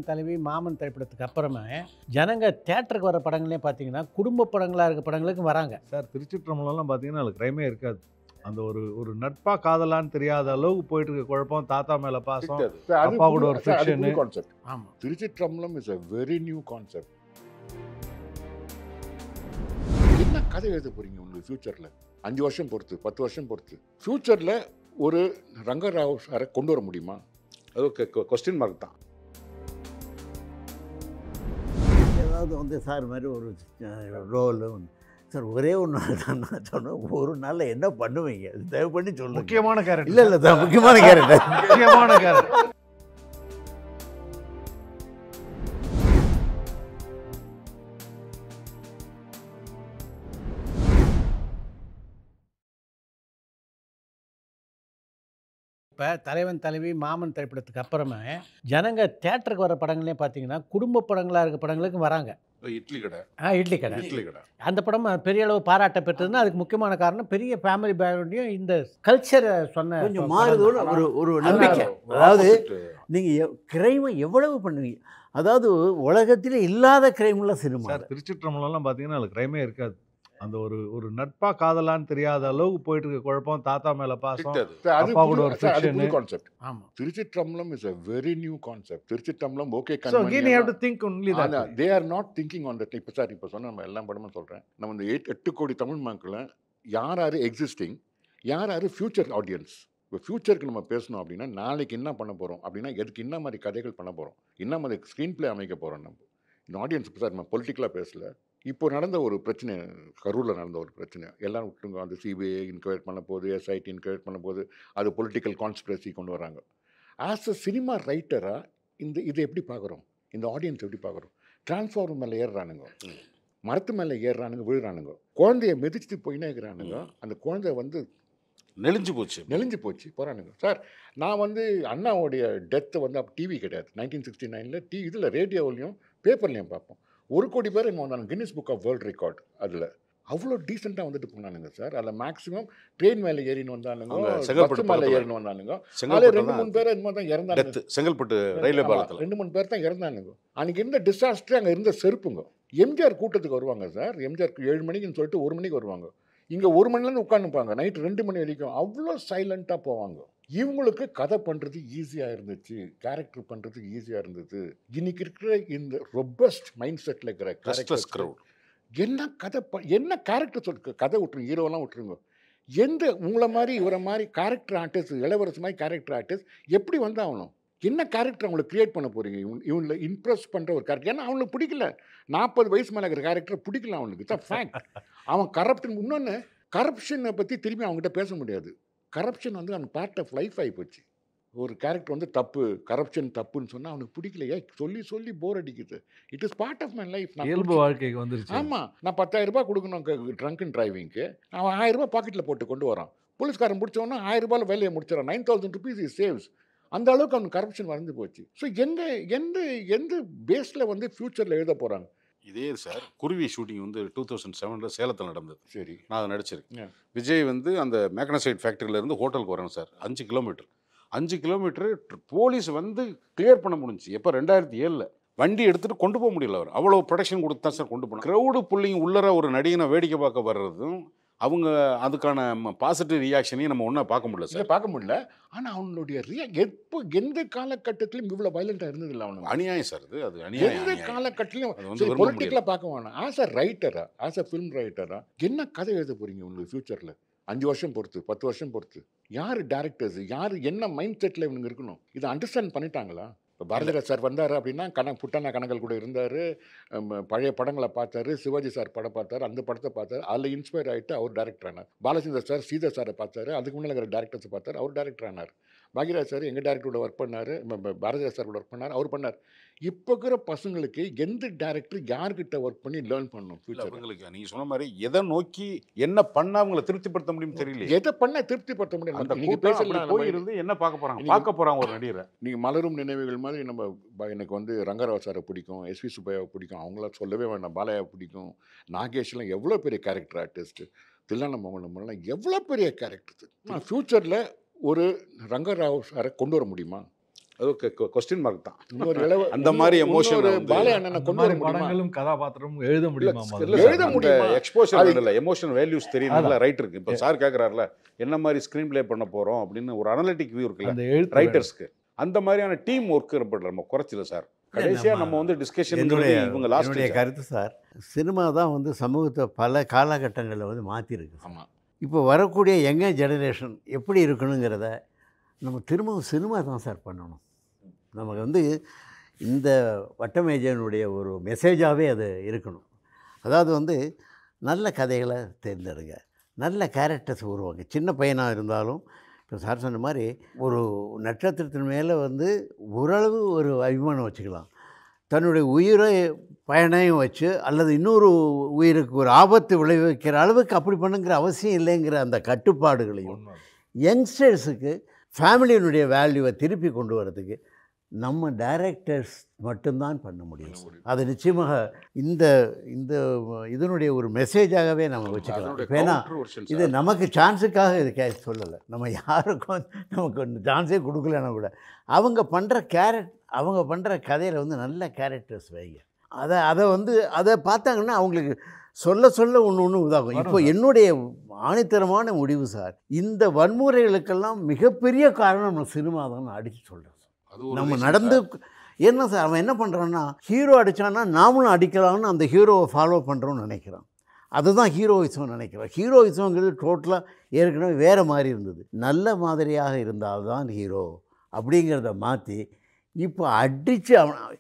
தலைவன் தலைவி மாமன் திரைப்படத்துக்கு அப்புறமே ஜனங்க தியேட்டருக்கு வர படங்களே பார்த்தீங்கன்னா குடும்ப படங்களாக இருக்க படங்களுக்கு வராங்க சார். திருச்சிற்றம்பலம்லாம் பார்த்தீங்கன்னா அது கிரைமே இருக்காது. அந்த ஒரு நட்பா காதலான்னு தெரியாத அளவுக்கு போயிட்டு இருக்க குழப்பம், தாத்தா மேல பாசம், அப்பா கூட ஒரு ஃபிக்ஷன். கான்செப்ட். ஆமாம், Thiruchitrambalam is a very new concept. என்ன கதை எழுத போறீங்க உங்களுக்கு ஃபியூச்சர்ல? 5 வருஷம் பொறுத்து, 10 வருஷம் பொறுத்து ஃபியூச்சர்ல ஒரு ரங்கராவ் சாரை கொண்டு வர முடியுமா? அது கொஸ்டின் மார்க் தான். ஏதாவது வந்து சார் மாதிரி ஒரு ரோலு சார் ஒரே ஒரு நாள் தான் நான் சொன்னேன். ஒரு நாளில் என்ன பண்ணுவீங்க தயவு பண்ணி சொல்லுங்க. முக்கியமான கேரக்டர். இல்லை இல்லை சார் முக்கியமான கேரக்டர். முக்கியமான கேரக்டர். இப்போ தலைவன் தலைவி மாமன் திரைப்படத்துக்கு அப்புறமே ஜனங்க தியேட்டருக்கு வர படங்களே பார்த்தீங்கன்னா குடும்ப படங்களாக இருக்க படங்களுக்கு வராங்க. இட்லி கடை. இட்லி கடை. இட்லி கடை. அந்த படம் பெரிய அளவு பாராட்ட பெற்றதுன்னா அதுக்கு முக்கியமான காரணம் பெரிய ஃபேமிலி பேக்ரவுண்டையும் இந்த கல்ச்சரை சொன்ன கொஞ்சம் மாறுதோடு ஒரு ஒரு நம்பிக்கை. அதாவது நீங்கள் கிரைமை எவ்வளவு பண்ணுவீங்க, அதாவது உலகத்தில் இல்லாத கிரைமுள்ள சினிமா. சார் திருச்சிற்றம்பலம்லாம் பார்த்தீங்கன்னா அது கிரைமே இருக்காது. அந்த ஒரு நட்பா காதலான்னு தெரியாத அளவுக்கு போயிட்டு இருக்க குழப்பம், தாத்தா மேல பாசம், அப்பா கூட ஒரு ஃபிக்ஷன். கான்செப்ட். ஆமாம், Thiruchitrambalam is a very new concept. Thiruchitrambalam okay So again you have to think only that. they are not thinking on that. இப்போ சார் இப்போ சொன்ன நம்ம எல்லா படமும் சொல்கிறேன். நம்ம இந்த 8 கோடி தமிழ் மக்களை யார் யார் எக்ஸிஸ்டிங், யார் யார் ஃபியூச்சர் ஆடியன்ஸ். இப்போ ஃபியூச்சருக்கு நம்ம பேசணும் அப்படின்னா நாளைக்கு என்ன பண்ண போகிறோம் அப்படின்னா எதுக்கு என்ன மாதிரி கதைகள் பண்ண போகிறோம், என்ன மாதிரி ஸ்க்ரீன் பிளே அமைக்க போகிறோம். நம்ம இந்த ஆடியன்ஸ் இப்போ சார் நம்ம பொலிட்டிக்கலாக பேசல. இப்போ நடந்த ஒரு பிரச்சனை, கரூரில் நடந்த ஒரு பிரச்சனை எல்லாரும் விட்டுருங்க. அந்த சிபிஐ இன்கொயர் பண்ண போது, எஸ்ஐடி இன்கொயர் பண்ண போது அது பொலிட்டிக்கல் கான்ஸ்பிரசி கொண்டு வராங்க. ஆஸ் அ சினிமா ரைட்டராக இதை எப்படி பார்க்குறோம், இந்த ஆடியன்ஸ் எப்படி பார்க்குறோம்? டிரான்ஸ்ஃபார்மர் மேலே ஏறுறானுங்க, மரத்து மேலே ஏறுறானுங்க, விழுறானுங்க, குழந்தைய மிதிச்சுட்டு போயினே இருக்கிறானுங்க. அந்த குழந்தை வந்து நெளிஞ்சு போச்சு போகிறானுங்க. சார் நான் வந்து அண்ணாவுடைய டெத்தை வந்து அப்போ டிவி கிடையாது. 1969 இதில் ரேடியோவிலையும் பேப்பர்லையும் பார்ப்போம். 1 கோடி பேர் என்ன வந்தாங்க Guinness book of world record. அதில் அவ்வளோ டீசெண்டாக வந்துட்டு போனானுங்க சார். அதில் மேக்ஸிமம் ட்ரெயின் மேலே ஏறின்னு வந்தானுங்க, செங்கல்பட்டு மேலே ஏறின்னு வந்தானுங்க. அதில் 2-3 பேர் என்னமோ தான் இறந்தாங்க. செங்கல்பட்டு ரயில்வே பாலத்தில் 2-3 பேர் தான் இறந்தானுங்க. அன்றைக்கி இருந்த டிசாஸ்டர் அங்கே இருந்த செருப்புங்க. எம்ஜிஆர் கூட்டத்துக்கு வருவாங்க சார். எம்ஜிஆருக்கு 7 மணிக்குன்னு சொல்லிட்டு 1 மணிக்கு வருவாங்க. இங்கே 1 மணிலேருந்து உட்காந்துப்பாங்க, நைட்டு 2 மணி வரைக்கும். அவ்வளோ சைலண்ட்டாக போவாங்க. இவங்களுக்கு கதை பண்ணுறது ஈஸியாக இருந்துச்சு, கேரக்டர் பண்ணுறது ஈஸியாக இருந்தது. இன்னைக்கு இருக்கிற இந்த ரொபஸ்ட் மைண்ட் செட்டில் இருக்கிற க்ரௌட் என்ன கதை என்ன கேரக்டர் சொல்லுங்க. கதை விட்டுருங்க, ஹீரோலாம் விட்டுருங்க. எந்த உங்களை மாதிரி இவரை மாதிரி கேரக்டர் ஆர்டிஸ்ட், இளவரசு மாதிரி கேரக்டர் ஆர்டிஸ்ட் எப்படி வந்து ஆகணும்? என்ன கேரக்டர் அவங்களுக்கு க்ரியேட் பண்ண போகிறீங்க? இவங்களை இம்ப்ரெஸ் பண்ணுற ஒரு கேரக்டர். ஏன்னா அவனுக்கு பிடிக்கல, 40 வயசு மேலே இருக்கிற கேரக்டர் பிடிக்கல அவனுக்கு. It's fact. அவன் கரப்ஷன், இன்னொன்று கரப்ஷனை பற்றி திரும்பி அவங்ககிட்ட பேச முடியாது. கரப்ஷன் வந்து அவன் பார்ட் ஆஃப் லைஃப் ஆகிப்போச்சு. ஒரு கேரக்டர் வந்து தப்பு, கரப்ஷன் தப்புன்னு சொன்னால் அவனுக்கு பிடிக்கலையா, சொல்லி போர் அடிக்குது. It is part of my life. இயல்பு வாழ்க்கைக்கு வந்துருச்சு. ஆமாம், நான் 10,000 ரூபாய் கொடுக்கணும் ட்ரங்க் அண்ட் டிரைவிங்க்கு. அவன் 1000 ரூபாய் பாக்கெட்டில் போட்டு கொண்டு வரான். போலீஸ்காரன் பிடிச்சவொன்னா 1000 ரூபாயில் வேலையை முடிச்சிடறான். 9,000 rupees இஸ் சேவ்ஸ். அந்த அளவுக்கு அவனுக்கு கரப்ஷன் வளர்ந்து போச்சு. ஸோ எந்த பேஸில் வந்து ஃபியூச்சரில் எழுத போகிறாங்க? இதே சார் குருவி ஷூட்டிங் வந்து 2007 சேலத்தில் நடந்தது. சரி, நான் அதை நடிச்சிருக்கேன். விஜய் வந்து அந்த மேக்னசைட் ஃபேக்ட்ரியிலேருந்து ஹோட்டலுக்கு வரேன் சார். 5 கிலோமீட்டர் போலீஸ் வந்து கிளியர் பண்ண முடிஞ்சிச்சு. எப்போ 2007 வண்டி எடுத்துகிட்டு கொண்டு போக முடியல. அவர் அவ்வளோ ப்ரொடக்ஷன் கொடுத்து தான் சார் கொண்டு போனோம். க்ரௌடு புள்ளிங்க உள்ளர ஒரு நடிகனை வேடிக்கை பார்க்க வர்றதும் அவங்க அதுக்கான பாசிட்டிவ் ரியாக்ஷனையும் நம்ம ஒன்றா பார்க்க முடியல சார். பார்க்க முடியல. ஆனால் அவனுடைய எப்போ எந்த காலகட்டத்திலையும் இவ்வளோ வயலண்ட்டாக இருந்ததில்லை. அவனுக்கு அநியாயம் சார். அது அநியாயம். எந்த காலகட்டத்திலையும் பொலிட்டிக்கலாக பார்க்க வேணாம். ஆஸ் அ ரைட்டரா, ஆஸ் அ ஃபிலிம் ரைட்டரா என்ன கதை எழுத போகிறீங்க உங்களுக்கு ஃபியூச்சரில்? 5 வருஷம் பொறுத்து, 10 வருஷம் பொறுத்து யார் டேரக்டர்ஸ், யார் என்ன மைண்ட் செட்டில் இவனுங்க இருக்கணும், இதை அண்டர்ஸ்டாண்ட் பண்ணிட்டாங்களா? இப்போ பாரதிராஜ் சார் வந்தார் அப்படின்னா புட்டானா கணங்கள் கூட இருந்தார், பழைய படங்களை பார்த்தாரு, சிவாஜி சார் படம் பார்த்தாரு, அந்த படத்தை பார்த்தாரு, அதில் இன்ஸ்பயர் ஆகிட்டு அவர் டேரக்டர் ஆனார். பாலச்சந்தர் சார் சீதா சாரை பார்த்தாரு, அதுக்கு முன்னாடி இருக்கிற டேரக்டர்ஸை பார்த்தார், அவர் டேரக்டர் ஆனார். பாக்யராஜ் சார் எங்கள் டேரக்டரோட ஒர்க் பண்ணார், பாரதிராஜ் சார் கூட ஒர்க் பண்ணார், அவர் பண்ணார். இப்போ இருக்கிற பசங்களுக்கு எந்த டேரக்டர் யார்கிட்ட ஒர்க் பண்ணி லேர்ன் பண்ணணும் ஃபியூச்சர்? அவங்களுக்கு நீங்கள் சொன்ன மாதிரி எதை நோக்கி என்ன பண்ணால் அவங்களை திருப்திப்படுத்த முடியும் தெரியல. எதை பண்ணால் திருப்திப்படுத்த முடியும்? அந்த பேசலாம் போயிருந்து என்ன பார்க்க போகிறாங்க ஒரு நடிகரை. நீங்கள் மலரும் நினைவுகள் மாதிரி எனக்கு வந்து ரங்கராவ் சாரை பிடிக்கும், எஸ்வி சுப்பையாவை பிடிக்கும், அவங்களாம் சொல்லவே வேண்டாம், பாலையா பிடிக்கும், நாகேஷ்லாம் எவ்வளோ பெரிய கேரக்டர் ஆர்டிஸ்ட்டு, தில்லான மோகனம்லாம் எவ்வளோ பெரிய கேரக்டர். ஃபியூச்சரில் ஒரு ரங்கராவ் சாரை கொண்டு வர முடியுமா? அது கொஸ்டின் மார்க் தான். அந்த அந்த மாதிரி emotion ஒரு வந்து பாலை அண்ணனை அந்த கொண்டு மாதிரி வர முடியுமா? படங்களும் கதாபாத்திரமும் எழுத முடியுமா இல்ல, முதல்ல? எழுத முடியுமா? எக்ஸ்போஷர் அது- இல்ல, எமோஷனல் வேல்யூஸ் தெரியணும்ல, ரைட் இருக்கு. இப்போ சார் கேட்குறாருல என்ன மாதிரி ஸ்க்ரீன் ப்ளே பண்ண போறோம் அப்படின்னு ஒரு அனலிட்டிக் வியூ இருக்குல்ல அந்த எழுத்து ரைட்டர்ஸ்க்கு, அந்த மாதிரியான டீம் ஒர்க் நம்ம குறைச்சில சார். கடைசியா நம்ம வந்து டிஸ்கஷன் என்னுடைய இவங்க லாஸ்ட் என்னுடைய கருத்து சார், சினிமா தான் வந்து சமூகத்தை பல காலகட்டங்களில் வந்து மாற்றிருக்கு. ஆமா. இப்போ வரக்கூடிய யங்க ஜெனரேஷன் எப்படி இருக்கணுங்கிறத நம்ம திரும்பவும் சினிமா தான் சார் பண்ணணும். நமக்கு வந்து இந்த வட்டமேஜனுடைய ஒரு மெசேஜாகவே அது இருக்கணும். அதாவது வந்து நல்ல கதைகளை தேர்ந்தெடுங்க, நல்ல கேரக்டர்ஸ் உருவாங்க. சின்ன பையனாக இருந்தாலும் இப்போ சார் சொன்ன மாதிரி ஒரு நட்சத்திரத்தின் மேலே வந்து ஓரளவு ஒரு அபிமானம் வச்சுக்கலாம். தன்னுடைய உயிரை பயனையும் வச்சு அல்லது இன்னொரு உயிருக்கு ஒரு ஆபத்து விளைவிக்கிற அளவுக்கு அப்படி பண்ணுங்கிற அவசியம் இல்லைங்கிற அந்த கட்டுப்பாடுகளையும் யங்ஸ்டர்ஸுக்கு ஃபேமிலியினுடைய வேல்யூவை திருப்பி கொண்டு வரதுக்கு நம்ம டைரக்டர்ஸ் மட்டும்தான் பண்ண முடியும். அது நிச்சயமாக இந்த இந்த இதனுடைய ஒரு மெசேஜாகவே நம்ம வச்சுக்கலாம். இப்போ ஏன்னா இது நமக்கு சான்ஸுக்காக இது சொல்லலை, நம்ம யாருக்கும் நமக்கு சான்ஸே கொடுக்கலன்னா கூட அவங்க பண்ணுற கதையில் வந்து நல்ல கேரக்டர்ஸ் வைங்க. அதை வந்து அதை பார்த்தாங்கன்னா அவங்களுக்கு சொல்ல ஒன்று இதாகும். இப்போ என்னுடைய ஆணித்தரமான முடிவு சார், இந்த வன்முறைகளுக்கெல்லாம் மிகப்பெரிய காரணம் நம்ம சினிமா தான் நான் அடித்து சொல்கிறேன். நம்ம நடந்து என்ன சார் அவன் என்ன பண்ணுறான்னா, ஹீரோ அடித்தான்னா நாமளும் அடிக்கலாம்னு அந்த ஹீரோவை ஃபாலோ பண்ணுறோன்னு நினைக்கிறான். அதுதான் ஹீரோயிசம் நினைக்கிறோம். ஹீரோயிசம்ங்கிறது டோட்டலாக ஏற்கனவே வேறு மாதிரி இருந்தது. நல்ல மாதிரியாக இருந்தால்தான் ஹீரோ அப்படிங்கிறத மாற்றி இப்போ அடித்து அவன்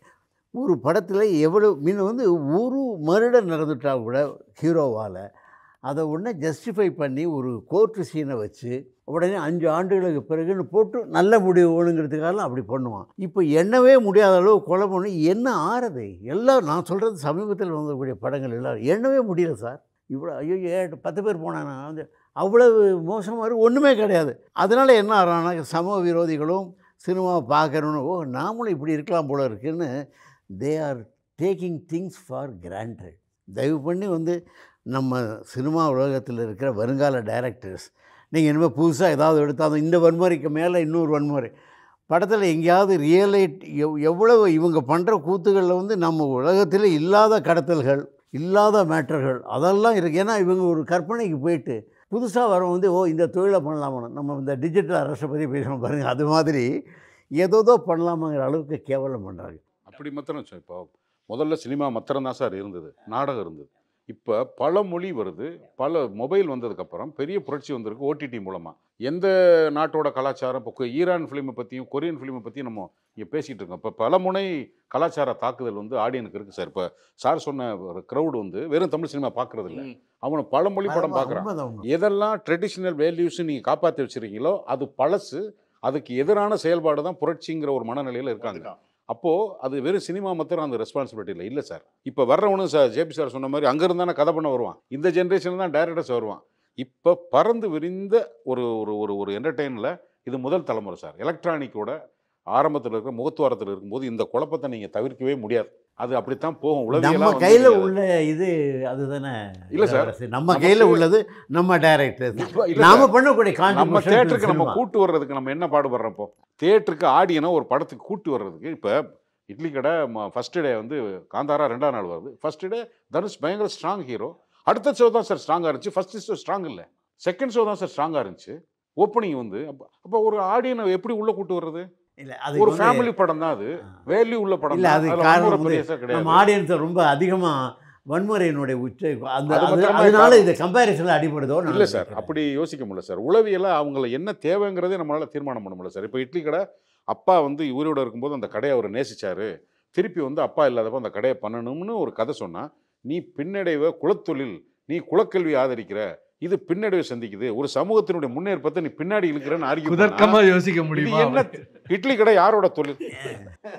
ஒரு படத்தில் எவ்வளோ முன்ன வந்து ஒரு மர்டர் நடந்துட்டால் கூட ஹீரோவால் அதை உடனே ஜஸ்டிஃபை பண்ணி ஒரு கோர்ட்டு சீனை வச்சு உடனே 5 ஆண்டுகளுக்கு பிறகுன்னு போட்டு நல்ல முடிவு வேணுங்கிறதுக்காக அப்படி பண்ணுவான். இப்போ எண்ணவே முடியாத அளவு கொலை பண்ணி என்ன ஆறுது எல்லாம். நான் சொல்கிறது சமீபத்தில் வந்தக்கூடிய படங்கள் எல்லாம் எண்ணவே முடியல சார். இவ்வளோ ஐயோ 10 பேர் போனானா வந்து அவ்வளவு மோசமாக ஒன்றுமே கிடையாது. அதனால் என்ன ஆகிறான்னா சமூக விரோதிகளும் சினிமாவை பார்க்கணுன்னு நாமளும் இப்படி இருக்கலாம் போல இருக்குன்னு they are taking things for granted. தயவு பண்ணி வந்து நம்ம சினிமா உலகத்தில் இருக்கிற வருங்கால டைரக்டர்ஸ், நீங்கள் இனிமேல் புதுசாக ஏதாவது எடுத்தாலும் இந்த வன்முறைக்கு மேலே இன்னொரு வன்முறை படத்தில் எங்கேயாவது ரியலைட் எவ்வளவு இவங்க பண்ணுற கூத்துகளில் வந்து நம்ம உலகத்தில் இல்லாத கடத்தல்கள், இல்லாத மேட்டர்கள் அதெல்லாம் இருக்குது. ஏன்னா இவங்க ஒரு கற்பனைக்கு போயிட்டு புதுசாக வரவங்க வந்து இந்த தொழிலை பண்ணலாமா, நம்ம இந்த டிஜிட்டல் அரசை பற்றி பேசணும் பாருங்கள், அது மாதிரி ஏதோ பண்ணலாமாங்கிற அளவுக்கு கேவலம் பண்ணுறாங்க. அப்படி மாத்திரம் இப்போ முதல்ல சினிமா மாத்திரம் தான் சார் இருந்தது, நாடகம் இருந்தது. இப்போ பல மொழி வருது, பல மொபைல் வந்ததுக்கப்புறம் பெரிய புரட்சி வந்திருக்கு ஓடிடி மூலமாக. எந்த நாட்டோட கலாச்சாரம், இப்போ ஈரான் ஃபிலிமை பற்றியும் கொரியன் ஃபிலிமை பற்றியும் நம்ம இங்கே பேசிகிட்டு இருக்கோம். இப்போ பல முனை கலாச்சார தாக்குதல் வந்து ஆடியனுக்கு இருக்குது சார். இப்போ சார் சொன்ன ஒரு க்ரௌடு வந்து வெறும் தமிழ் சினிமா பார்க்குறது இல்லை, அவனை பல மொழி படம் பார்க்குறான். எதெல்லாம் ட்ரெடிஷ்னல் வேல்யூஸ் நீங்கள் காப்பாற்றி வச்சுருக்கீங்களோ அது பழசு, அதுக்கு எதிரான செயல்பாடு தான் புரட்சிங்கிற ஒரு மனநிலையில் இருக்காங்க. அப்போது அது வெறும் சினிமா மாத்திரம் அந்த ரெஸ்பான்சிபிலிட்டி இல்லை சார். இப்போ வர்றவனும் சார் ஜேபி சார் சொன்ன மாதிரி அங்கேருந்தானே கதை பண்ண வருவான். இந்த ஜென்ரேஷனில் தான் டைரக்டர்ஸ் வருவான். இப்போ பறந்து விரிந்த ஒரு ஒரு ஒரு என்டர்டெயினில் இது முதல் தலைமுறை சார். எலக்ட்ரானிக்கோட ஆரம்பத்தில் இருக்கிற முகத்துவாரத்தில் இருக்கும்போது இந்த குழப்பத்தை நீங்கள் தவிர்க்கவே முடியாது. அது அப்படித்தான் போகும். நம்ம கையில் உள்ள இது அதுதானே இல்லை சார், நம்ம கையில் உள்ளது நம்ம டைரக்டர் நாம பண்ணக்கூடிய நம்ம தியேட்டருக்கு நம்ம கூட்டு வர்றதுக்கு நம்ம என்ன பாடுபடுறப்போ தியேட்டருக்கு ஆடியனை ஒரு படத்துக்கு கூட்டு வர்றதுக்கு. இப்போ இட்லி கடை ஃபர்ஸ்ட் டே வந்து காந்தாரா 2ஆம் நாள் வருது. ஃபர்ஸ்ட் டே தனுஷ் பயங்கர ஸ்ட்ராங் ஹீரோ. அடுத்த ஷோ தான் சார் ஸ்ட்ராங்காக இருந்துச்சு. ஃபர்ஸ்ட் ஷோ ஸ்ட்ராங் இல்லை, செகண்ட் ஷோ தான் சார் ஸ்ட்ராங்காக இருந்துச்சு. ஓப்பனிங் வந்து அப்போ ஒரு ஆடியனை எப்படி உள்ளே கூட்டு வர்றது? ஒரு ஃபேமிலி படம் தான், அது வேல்யூ உள்ள படம் இல்லை. அது காரணம் நம்ம ஆடியன்ஸை ரொம்ப அதிகமாக வன்முறையினுடைய அதனால இந்த கம்பேரிசனில் அடிபடுதோ இல்லை சார். அப்படி யோசிக்க முடியல சார். உளவியெல்லாம் அவங்கள என்ன தேவைங்கிறதே நம்மளால தீர்மானம் பண்ண முடியல சார். இப்போ இட்லி கடை அப்பா வந்து இவரோட இருக்கும்போது அந்த கடையை அவர் நேசிச்சாரு, திருப்பி வந்து அப்பா இல்லாதப்போ அந்த கடையை பண்ணணும்னு ஒரு கதை சொன்னா, நீ பின்னடைவை குலத்தொழில், நீ குலக்கல்வி ஆதரிக்கிற, இது பின்னடைவை சந்திக்குது, ஒரு சமூகத்தினுடைய முன்னேற்பத்தை நீ பின்னாடி இழுக்கிறன்னு ஆர்கியூ குதர்க்கமா யோசிக்க முடியுமா? என்ன இட்லி கடை யாரோட தொழில்?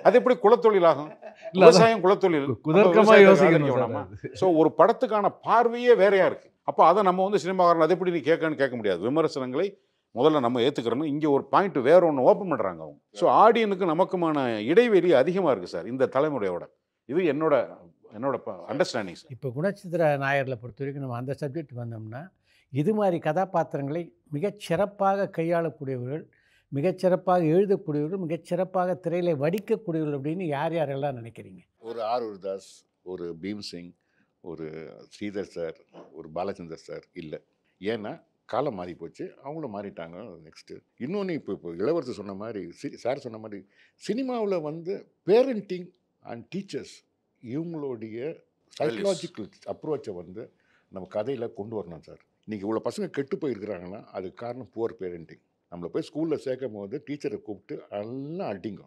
அது எப்படி குலத்தொழில் ஆகும்? விவசாயம் குலத்தொழில், குதர்க்கமா யோசிக்கணும். ஸோ ஒரு படத்துக்கான பார்வையே வேறையா இருக்கு. அப்போ அதை நம்ம வந்து சினிமாக்காரன் அதை எப்படி நீ கேட்க முடியாது. விமர்சனங்களை முதல்ல நம்ம ஏற்றுக்கிறோம். இங்கே ஒரு பாயிண்ட் வேற ஒன்று ஓப்பன் பண்ணுறாங்க அவங்க. ஸோ ஆடியனுக்கு நமக்குமான இடைவெளி அதிகமாக இருக்குது சார் இந்த தலைமுறையோட. இது என்னோட அண்டர்ஸ்டாண்டிங் சார். இப்போ குணச்சித்திர நாயரில் பொறுத்த வரைக்கும் நம்ம அந்த சப்ஜெக்ட் வந்தோம்னா, இது மாதிரி கதாபாத்திரங்களை மிகச் சிறப்பாக கையாளக்கூடியவர்கள் மிகச்சிறப்பாக எழுதக்கூடியவர்கள், மிகச்சிறப்பாக திரையில வடிக்கக்கூடியவர்கள் அப்படின்னு யார் யாரெல்லாம் நினைக்கிறீங்க? ஒரு ஆரூர் தாஸ், ஒரு பீம்சிங், ஒரு ஸ்ரீதர் சார், ஒரு பாலச்சந்தர் சார் இல்லை. ஏன்னா காலம் மாறி போச்சு, அவங்களும் மாறிட்டாங்க. நெக்ஸ்ட்டு இன்னொன்று இப்போ இளவரசர் சொன்ன மாதிரி, சார் சொன்ன மாதிரி சினிமாவில் வந்து பேரண்டிங் அண்ட் டீச்சர்ஸ் இவங்களுடைய சைக்கலாஜிக்கல் அப்ரோச்சை வந்து நம்ம கதையில் கொண்டு வரணும் சார். இன்றைக்கி இவ்வளோ பசங்க கெட்டு போயிருக்கிறாங்கன்னா அதுக்கு காரணம் புவர் பேரண்டிங். நம்மளை போய் ஸ்கூலில் சேர்க்கும் போது டீச்சரை கூப்பிட்டு எல்லாம் அடிங்க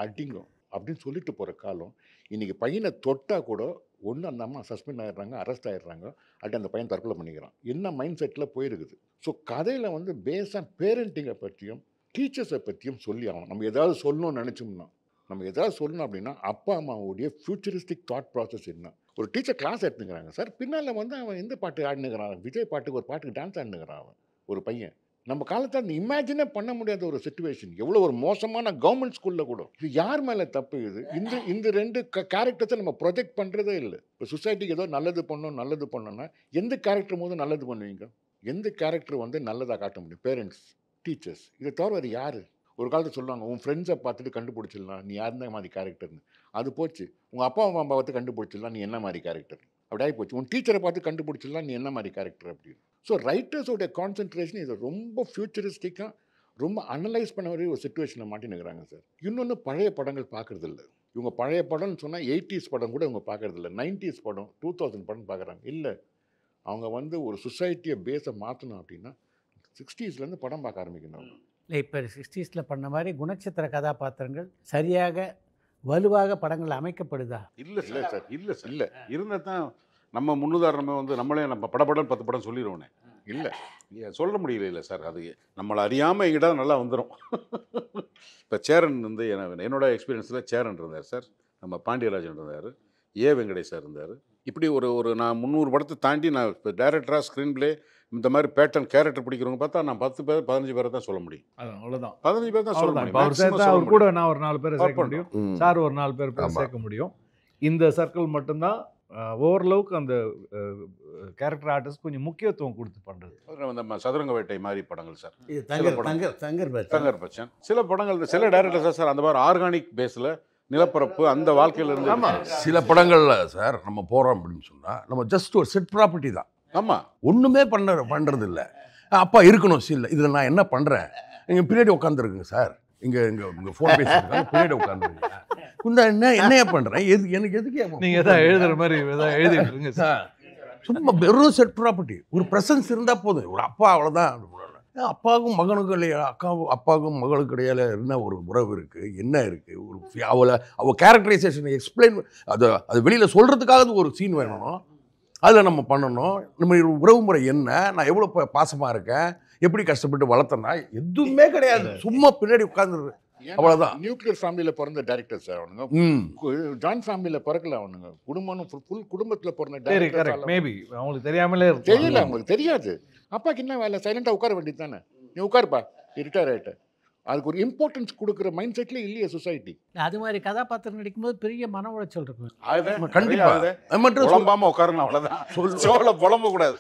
அடிங்கும் அப்படின்னு சொல்லிட்டு போகிற காலம். இன்றைக்கி பையனை தொட்டால் கூட ஒன்று அந்த அம்மா சஸ்பெண்ட் ஆகிடுறாங்க, அரெஸ்ட் ஆகிடுறாங்க, அப்படி அந்த பையன் தற்கொலை பண்ணிக்கிறான். என்ன மைண்ட் செட்டில் போயிருக்குது. ஸோ கதையில் வந்து பேஸாக பேரண்டிங்கை பற்றியும் டீச்சர்ஸை பற்றியும் சொல்லி ஆகணும். நம்ம ஏதாவது சொல்லணும்னு நினச்சோம்னா, நம்ம ஏதாவது சொல்லணும் அப்படின்னா அப்பா அம்மாவுடைய ஃபியூச்சரிஸ்டிக் தாட் ப்ராசஸ் என்ன. ஒரு டீச்சர் கிளாஸ் எடுத்துக்கிறாங்க சார், பின்னால் வந்து அவன் எந்த பாட்டு ஆடினுக்கிறான், விஜய் பாட்டுக்கு ஒரு பாட்டுக்கு டான்ஸ் ஆடினுக்கிறான் அவன் ஒரு பையன். நம்ம காலத்தில் அந்த இமேஜினே பண்ண முடியாத ஒரு சிச்சுவேஷன். எவ்வளோ ஒரு மோசமான கவர்மெண்ட் ஸ்கூலில் கூட இது யார் மேலே தப்பு? இது இந்த ரெண்டு கேரக்டர்ஸை நம்ம ப்ரொஜெக்ட் பண்ணுறதே இல்லை. இப்போ சொசைட்டிக்கு ஏதோ நல்லது பண்ணோன்னா எந்த கேரக்டர் போது நல்லது பண்ணுவீங்க? எந்த கேரக்டர் வந்து நல்லதாக காட்ட முடியும்? பேரண்ட்ஸ், டீச்சர்ஸ், இதை தவிர வேறு யார்? ஒரு காலத்தில் சொல்லுவாங்க, உன் ஃப்ரெண்ட்ஸை பார்த்துட்டு கண்டுபிடிச்சிடலாம் நீ யாருந்த மாதிரி கேரக்டர்னு. அது போச்சு. உங்கள் அப்பா அம்மா பார்த்து கண்டுபிடிச்சிடலாம் நீ என்ன மாதிரி கேரக்டர். அப்படி ஆகி போச்சு. உன் டீச்சரை பார்த்து கண்டுபிடிச்சிடலாம் நீ என்ன மாதிரி கேரக்டர் அப்படின்னு. ஸோ ரைட்டர்ஸோடைய கான்சன்ட்ரேஷன் இதை ரொம்ப ஃபியூச்சரிஸ்டிக்காக ரொம்ப அனலைஸ் பண்ண வரைய ஒரு சிச்சுவேஷனில் மாட்டினுக்கிறாங்க சார். இன்னொன்று பழைய படங்கள் பார்க்குறதில்ல. இவங்க பழைய படம்னு சொன்னால் 80s படம் கூட இவங்க பார்க்குறதில்ல. 90s படம், 2000 படம் பார்க்குறாங்க. இல்லை, அவங்க வந்து ஒரு சொசைட்டியை பேஸை மாற்றணும் அப்படின்னா 60ஸ்லேருந்து படம் பார்க்க ஆரம்பிக்கணும். இல்லை, இப்போ 60ஸ்ல பண்ண மாதிரி குணச்சித்திர கதாபாத்திரங்கள் சரியாக வலுவாக படங்கள் அமைக்கப்படுதா? இல்லை இல்லை சார், சார். இல்லை சார். இல்லை இருந்தால் தான் நம்ம முன்னுதாரணமே வந்து நம்மளே நம்ம படப்படம் 10 படம் சொல்லிடுவோனே. இல்லை சொல்ல முடியல. இல்லை சார், அது நம்மளை அறியாமல் எங்கிட்ட நல்லா வந்துடும். இப்போ சேரன் வந்து என்னோட எக்ஸ்பீரியன்ஸில் சேரன் இருந்தார் சார், நம்ம பாண்டியராஜன் இருந்தார், ஏ வெங்கடேஷ் சார் இருந்தார். இப்படி ஒரு நான் 300 படத்தை தாண்டி நான் இப்போ டேரக்டராக ஸ்க்ரீன் பிளே இந்த மாதிரி பேட்டர்ன் கேரக்டர் பிடிக்கிறவங்க பார்த்தா நான் 10 பேர் 15 பேரை தான் சொல்ல முடியும். அவ்வளோதான். 15 பேர் தான் சொல்ல அவ்வளோதான். முடியும். இப்போ அவர் Maximum சேர்த்தா சொல்ல அவர் கூட முடியும். நான் ஒரு 4 பேரை சேர்க்க முடியும், சார் ஒரு 4 பேர் ஆமா. சேர்க்க முடியும். இந்த சர்க்கிள் மட்டும்தான் ஓரளவுக்கு அந்த கேரக்டர் ஆர்டிஸ்ட் கொஞ்சம் முக்கியத்துவம் கொடுத்து பண்ணுறது. நம்ம சதுரங்க வேட்டை மாதிரி படங்கள் சார், இது சில படம். தங்கர் தங்கர் பச்சன், சில படங்கள் சில டைரக்டர்ஸ் சார் அந்த மாதிரி ஆர்கானிக் பேஸில் நிலப்பரப்பு அந்த வாழ்க்கையில இருந்து. ஆமாம், சில படங்கள்ல சார் நம்ம போறோம் அப்படின்னு சொன்னா நம்ம ஜஸ்ட் ஒரு செட் ப்ராப்பர்ட்டி தான், ஆமாம், ஒண்ணுமே பண்றது இல்ல. அப்பா இருக்கணும் சீன்ல, இதுல நான் என்ன பண்றேன், இங்க பின்னாடி உட்காந்துருக்குங்க சார், இங்க இங்க ஃபோன் பேசிருக்காங்க, பின்னாடி உட்காந்துருங்க, இந்த என்னையா பண்றேன், எனக்கு எதுக்கு நீங்கள் எதாவது எழுதுற மாதிரி எதாவது எழுதிட்டு இருங்க சார். சும்மா வெறும் செட் ப்ராப்பர்ட்டி, ஒரு பிரசன்ஸ் இருந்தா போதும். ஒரு அப்பா அவ்வளவுதான். அப்பாவுக்கும் மகனுக்கும் இல்லையா, அப்பாவுக்கும் மகளுக்கு இடையில என்ன ஒரு உறவு இருக்கு, என்ன இருக்கு, ஒரு அவ கேரக்டரைசேஷன் எக்ஸ்பிளைன், அது வெளியில சொல்றதுக்காக ஒரு சீன் வேணும், அதில் நம்ம பண்ணணும். நம்ம உறவு முறை என்ன, நான் எவ்வளோ பாசமாக இருக்கேன், எப்படி கஷ்டப்பட்டு வளர்த்தேன்னா எதுவுமே கிடையாது, சும்மா பின்னாடி உட்காந்துரு, அவ்வளோதான். நியூக்ளியர் ஃபேமிலியில் பிறந்த டேரக்டர் சார் அவனுங்க, ஜாயின்ட் ஃபேமிலியில் பிறக்கல அவனுங்க, ஃபுல் குடும்பத்தில் பிறந்த சரி, கரெக்ட். டேரக்டர். மேபி அவங்களுக்கு தெரியாமலே இருக்கு. தெரியல, அவங்களுக்கு தெரியாது. அப்பாக்கு என்ன வேலை, சைலண்டாக உட்கார வேண்டியது தானே, நீ உட்காருப்பா, ரிட்டையர் ஆகிட்ட. அதுக்கு ஒரு இம்பார்ட்டன்ஸ் கொடுக்குற மைண்ட் செட்லேயே இல்லையே சொசைட்டி. அது மாதிரி கதாபாத்திரம் நடிக்கும்போது பெரிய மன உளைச்சல் இருக்கும். கண்டிப்பா புலம்பாம உட்காரணும், அவ்வளோதான். சோழ புலம்ப கூடாது.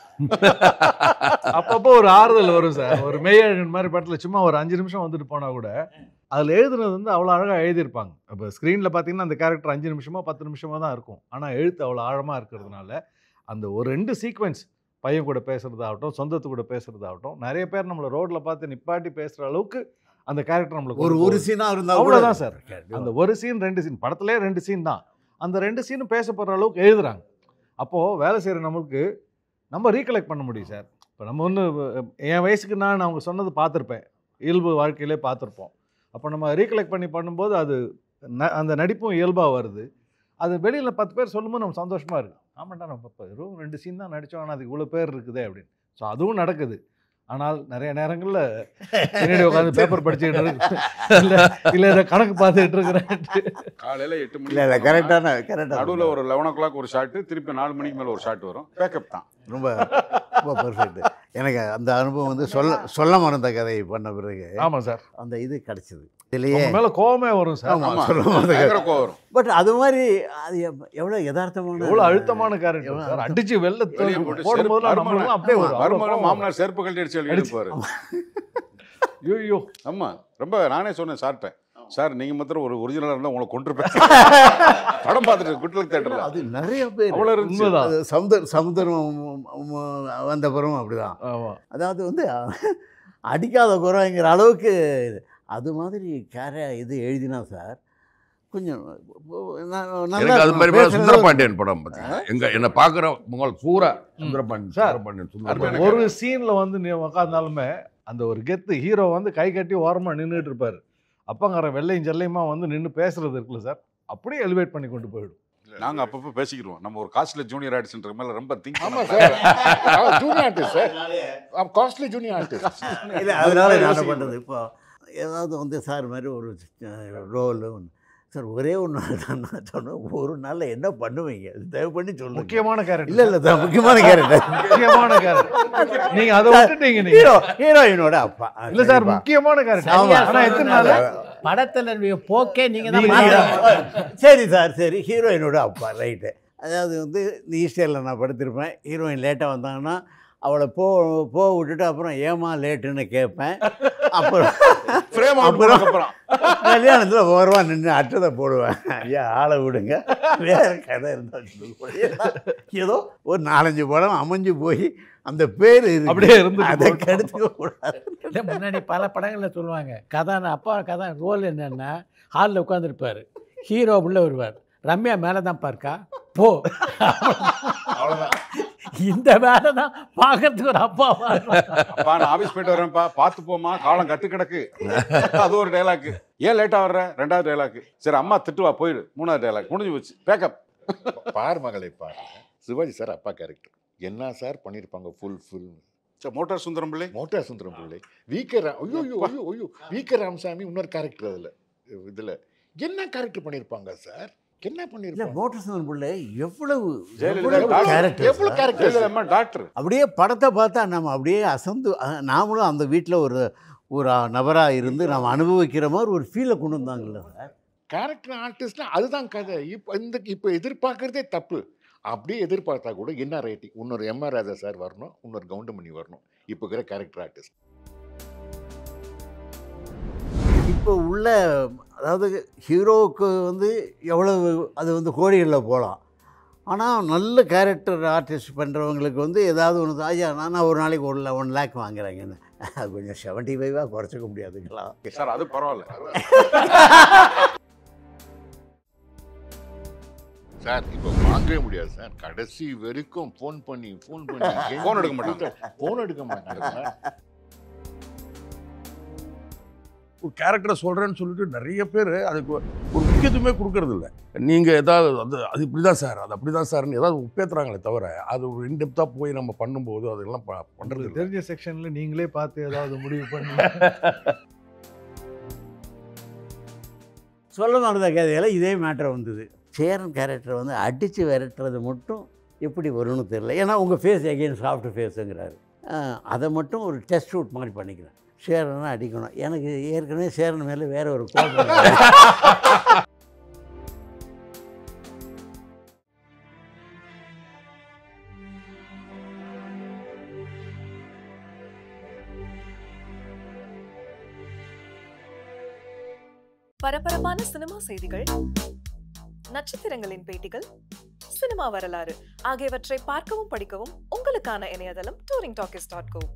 அப்பப்போ ஒரு ஆறுதல் வரும் சார். ஒரு மெய்யழகன் மாதிரி படத்தில் சும்மா ஒரு 5 நிமிஷம் வந்துட்டு போனால் கூட அதில் எழுதுனது வந்து அவ்வளோ அழகாக எழுதியிருப்பாங்க. இப்போ ஸ்க்ரீனில் பார்த்தீங்கன்னா அந்த கேரக்டர் 5 நிமிஷமோ 10 நிமிஷமோ தான் இருக்கும். ஆனால் எழுத்து அவ்வளோ ஆழமாக இருக்கிறதுனால அந்த ஒரு 2 சீக்வென்ஸ், பையன் கூட பேசுகிறதாகட்டும், சொந்தத்து கூட பேசுகிறதாகட்டும், நிறைய பேர் நம்மளை ரோட்டில் பார்த்து நிப்பாட்டி பேசுகிற அளவுக்கு அந்த கேரக்டர் நம்மளுக்கு ஒரு சீனாக இருந்தால் அவ்வளோதான் சார். அந்த ஒரு சீன் 2 சீன், படத்திலே 2 சீன் தான், அந்த 2 சீனும் பேசப்படுற அளவுக்கு எழுதுறாங்க. அப்போது வேலை செய்கிற நம்மளுக்கு நம்ம ரீகலெக்ட் பண்ண முடியும் சார். இப்போ நம்ம ஒன்று என் வயசுக்கு நான் அவங்க சொன்னது பார்த்துருப்பேன், இயல்பு வாழ்க்கையிலே பார்த்துருப்போம். அப்போ நம்ம ரீகலெக்ட் பண்ணி பண்ணும்போது அது அந்த நடிப்பும் இயல்பாக வருது. அது வெளியில் 10 பேர் சொல்லும்போது நம்ம சந்தோஷமாக இருக்குது. ஆமாண்டா, நம்ம இப்போ வெறும் 2 சீன் தான் நடித்தோம், ஆனால் அதுக்கு இவ்வளோ பேர் இருக்குதே அப்படின்னு. ஸோ அதுவும் நடக்குது. ஆனால் நிறைய நேரங்களில் பின்னாடி உட்காந்து பேப்பர் படிச்சுக்கிட்டு இருக்கு, இல்லை இதை கணக்கு பார்த்துக்கிட்டு இருக்கிறேன். காலையில் 8 மணி இல்லை கரெக்டான நடுவில் ஒரு 11 o'clock ஒரு ஷாட்டு, திருப்பி 4 மணிக்கு மேலே ஒரு ஷாட் வரும். பேக்கப் தான். ரொம்ப ரொம்ப பெர்ஃபெக்ட். எனக்கு அந்த அனுபவம் வந்து சொல்ல மறந்த கதை பண்ண பிறகு ஆமாம் சார், அந்த இது கிடச்சிது. இதுலேயே மேலே கோவமே வரும் சார். ஆமாம், சொல்ல மறந்த கதை. பயங்கர கோவம் வரும். பட் அது மாதிரி அது எவ்வளோ யதார்த்தமான, எவ்வளோ அழுத்தமான கேரக்டர் சார். அடிச்சு வெளில வெளியே போட்டு போடும்போது செருப்பு- நம்மளும் அப்படியே வரும். மருமகன் மாமனார் செருப்பு கழட்டி அடிச்சு எழுதிப்பாரு. ஐயோ ஆமா ரொம்ப நானே சொன்னேன் சார்ட்ட, சார் நீங்க மாத்திரம் ஒரு ஒரிஜினலா இருந்தா உங்களை கொண்டிருப்பேன். படம் பார்த்துட்டு குட்லக் தியேட்டர்ல அது நிறைய பேர் அவ்வளவு இருந்துச்சு. உண்மைதான். அது சமுத்திரம் வந்த பிறகும் அப்படிதான். ஆமா அதாவது வந்து அடிக்காத குறைங்கிற அளவுக்கு அது மாதிரி இது எழுதினா சார் கொஞ்சம் எனக்கு அது மாதிரி மேல சுந்தரபாண்டியன் படம் பார்த்தீங்கன்னா என்ன பார்க்குற உங்கள் பூரா சுந்தரபாண்டியன் சார். சுந்தரபாண்டியன் ஒரு சீன்ல வந்து நீ உட்காந்தாலுமே அந்த ஒரு கெத்து ஹீரோ வந்து கை கட்டி ஓரமா நின்றுட்டு இருப்பாரு. அப்பங்கார வெள்ளையும் ஜெல்லையுமா வந்து நின்று பேசுறது இருக்குல்ல சார், அப்படியே எலிவேட் பண்ணி கொண்டு போயிடும். நாங்க அப்பப்போ பேசிக்கிறோம். நம்ம ஒரு காஸ்ட்ல ஜூனியர் ஆர்டிஸ்ட்ன்ற மேல ரொம்ப திங்க் ஆமா sir, junior artist sir, costly junior artist. இல்லை அதனால என்ன பண்ணுறது இப்போ ஏதாவது வந்து சார் மாதிரி ஒரு ரோல் சார் ஒரே ஒரு நாள் தான் நான் சொன்னேன். ஒரு நாளில் என்ன பண்ணுவீங்க தயவு பண்ணி சொல்லுங்க. முக்கியமான கேரக்டர். இல்லை இல்லை சார் முக்கியமான கேரக்டர் முக்கியமான கேரக்டர். நீங்க அதை விட்டுட்டீங்க. நீங்க ஹீரோயினோட அப்பா. இல்ல சார் முக்கியமான கேரக்டர். ஆமா. ஆனா எத்தனை நாள் படத்தில் போக்கே நீங்கள் தான் நீங்க- மாத்தணும். சரி சார் சரி ஹீரோயினோட அப்பா ரைட்டு. அதாவது வந்து இந்த ஈஸ்டரில் நான் படுத்திருப்பேன். ஹீரோயின் லேட்டாக வந்தாங்கன்னா அவளை போக விட்டுட்டு அப்புறம் ஏமா லேட்டுன்னு கேட்பேன். அப்புறம் அப்புறம் கல்யாணத்தில் ஓரமாக நின்று அட்டதை போடுவேன். ஐயா ஆளை விடுங்க வேறு கதை இருந்தால் ஏதோ ஒரு 4-5 படம் அமைஞ்சு போய் அந்த பேர் அப்படியே இருந்து அதை கெடுத்துக்க கூடாது. இல்லை, முன்னாடி பல படங்களில் சொல்லுவாங்க அப்பா கதை ரோல் என்னன்னா ஹாலில் உட்காந்துருப்பார், ஹீரோ உள்ள வருவார், ரம்யா மேலே தான் பார்க்கா போ. இந்த வேலை தான் பார்க்கறதுக்கு ஒரு அப்பாவா அப்பா நான் ஆபீஸ் போயிட்டு வரேன்ப்பா, பார்த்து போமா, காலம் கட்டு கிடக்கு. அது ஒரு டைலாக். ஏன் லேட்டா வர்ற? 2வது டைலாக். சரி அம்மா திட்டுவா போயிடு. 3வது டைலாக் முடிஞ்சு போச்சு, பேக்கப். பார் மகளை பாரு, சிவாஜி சார் அப்பா கேரக்டர் என்ன சார் பண்ணியிருப்பாங்க. ஃபுல் சரி motor Sundaram Pillai, motor Sundaram Pillai, VK. ஐயோ வி.கே. ராமசாமி இன்னொரு கேரக்டர் அதில் இதில் என்ன கேரக்டர் பண்ணியிருப்பாங்க சார், என்ன இல்லை பண்ணியிருப்பாங்க. மோட்டர் சுந்தரம் பிள்ளை எவ்வளவு ஜெயலலிதா எவ்வளவு கேரக்டர் கேரக்டர் டாக்டர். அப்படியே படத்தை பார்த்தா நம்ம அப்படியே அசந்து நாமளும் அந்த வீட்டில் ஒரு நபராக இருந்து நாம் அனுபவிக்கிற மாதிரி ஒரு ஃபீலை கொண்டு வந்தாங்கல்ல சார். கேரக்டர் ஆர்டிஸ்ட்னா அதுதான் கதை. இப்போ எதிர்பார்க்கறதே தப்பு. அப்படியே எதிர்பார்த்தா கூட என்ன ரேட்டிங், இன்னொரு எம்.ஆர். ராஜா சார் வரணும், இன்னொரு கவுண்டமணி வரணும். இப்போ இருக்கிற கேரக்டர் ஆர்டிஸ்ட் இப்போ உள்ள அதாவது ஹீரோவுக்கு வந்து எவ்வளவு அது வந்து கோடிகளில் போகலாம். ஆனால் நல்ல கேரக்டர் ஆர்டிஸ்ட் பண்ணுறவங்களுக்கு வந்து ஏதாவது ஒன்று ஐயா நான் ஒரு நாளைக்கு 1 லேக் வாங்குறாங்கன்னு அது கொஞ்சம் 75 குறைச்சிக்க முடியாதுங்களா? சார் அது பரவாயில்ல சார். இப்போ வாங்கவே முடியாது சார். கடைசி வரைக்கும் ஃபோன் பண்ணி Phone எடுக்க மாட்டாங்க. ஃபோன் எடுக்க மாட்டாங்க சார். ஒரு கேரக்டரை சொல்கிறேன்னு சொல்லிட்டு நிறைய பேர் அதுக்கு ஒரு முக்கியத்துவமே கொடுக்கறது இல்லை. நீங்கள் ஏதாவது அது இப்படி தான் சார், அது அப்படி தான் சார்னு ஏதாவது உப்பேத்துறாங்களே தவிர அது ஒரு இன்டெப்த்தாக போய் நம்ம பண்ணும்போது அதெல்லாம் பண்ணுறது இல்லை. தெரிஞ்ச செக்ஷன்ல நீங்களே பார்த்து ஏதாவது முடிவு பண்ணி சொல்ல நடந்த கதையில் இதே மேட்டர் வந்தது. சேரன் கேரக்டர் வந்து அடித்து விரட்டுறது மட்டும் எப்படி வரும்னு தெரியல. ஏன்னா உங்கள் ஃபேஸ் எகெயின் சாஃப்ட் ஃபேஸுங்கிறாரு. அதை மட்டும் ஒரு டெஸ்ட் ஷூட் மாதிரி பண்ணிக்கிறேன். சேரனை அடிக்கணும். எனக்கு ஏற்கனவே சேரன் மேலே வேற ஒரு கோபம். பரபரப்பான சினிமா செய்திகள், நட்சத்திரங்களின் பேட்டிகள், சினிமா வரலாறு ஆகியவற்றை பார்க்கவும் படிக்கவும் உங்களுக்கான இணையதளம் touringtalkies.co.